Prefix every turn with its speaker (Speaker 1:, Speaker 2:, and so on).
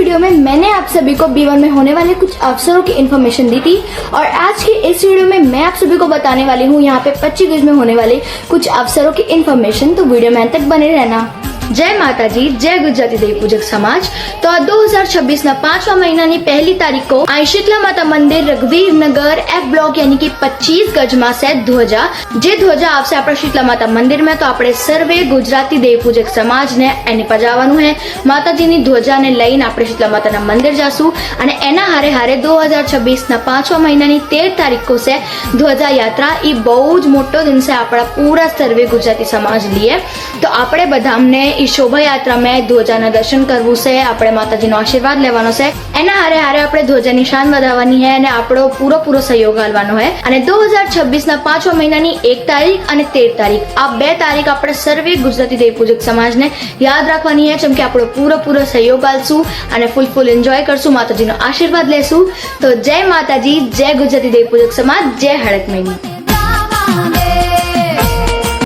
Speaker 1: Video में मैंने आप सभी को B1 में होने वाले कुछ अवसरों की इन्फॉर्मेशन दी थी और आज की इस वीडियो में मैं आप सभी को बताने वाली हूँ यहाँ पे 25 में होने वाले कुछ अवसरों की इन्फॉर्मेशन। तो वीडियो में अंत तक बने रहना। जय माताजी, जय गुजराती देवी पूजक समाज। तो 2026 ના 5મા મહિનાની 1લી તારીખ को અહીં शीतला माता मंदिर रघुवीर नगर F ब्लॉक यानी कि 25 ગજમાં છે ધ્વજા જે ધ્વજા આવશે આપણા शीतला माता મંદિર में। तो આપણે સર્વે ગુજરાતી દેવી પૂજક સમાજને એની પર જવાનું છે। માતાજીની ધ્વજાને લઈને આપણે शीतला માતાના મંદિર જાશું અને એના હારે હારે 2026 ના 5મા મહિનાની 13 તારીખ को છે ધ્વજા યાત્રા। એ બહુ જ મોટો દિન છે આપણા પૂરા સર્વે ગુજરાતી સમાજ लिए। तो આપણે બધા અમને ई शोभा यात्रा में ध्वजा दर्शन करवू से આપણે માતાજીનો આશીર્વાદ લેવાનો છે। એના હારે હારે આપણે ધ્વજાની શાન વધારવાની છે અને આપણો પૂરો સહયોગ આલવાનો છે। અને 2026 ના 5મા મહિનાની 1 તારીખ અને 13 તારીખ આ 2 તારીખ આપણે સર્વે ગુજરાતી દેવી પૂજક સમાજને યાદ રાખવાની છે, જેમ કે આપણો પૂરો સહયોગ આલશું અને ફૂલ એન્જોય કરશું, માતાજીનો આશીર્વાદ લેશું। તો જય માતાજી, જય ગુજરાતી દેવી પૂજક સમાજ, જય હડક મહિની।